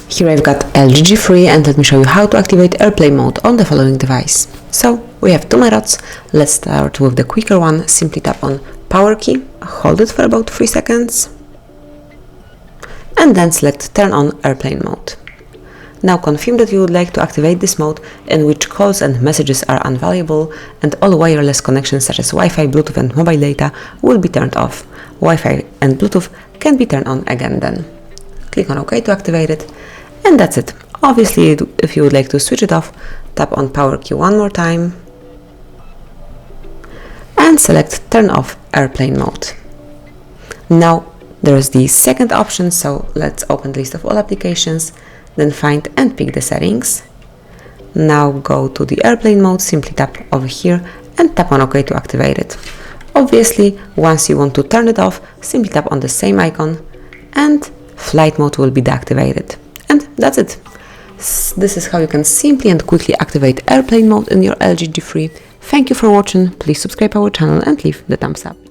Here I've got LG G3 and let me show you how to activate airplane mode on the following device. So we have two methods. Let's start with the quicker one. Simply tap on power key, hold it for about 3 seconds and then select turn on airplane mode. Now confirm that you would like to activate this mode in which calls and messages are unavailable and all wireless connections such as Wi-Fi, Bluetooth and mobile data will be turned off. Wi-Fi and Bluetooth can be turned on again then. Click on OK to activate it. And that's it. Obviously, if you would like to switch it off, tap on power key one more time and select turn off airplane mode. Now there is the second option, so let's open the list of all applications, then find and pick the settings. Now go to the airplane mode, simply tap over here and tap on OK to activate it. Obviously, once you want to turn it off, simply tap on the same icon and flight mode will be deactivated. And that's it. This is how you can simply and quickly activate airplane mode in your LG G3. Thank you for watching. Please subscribe our channel and leave the thumbs up.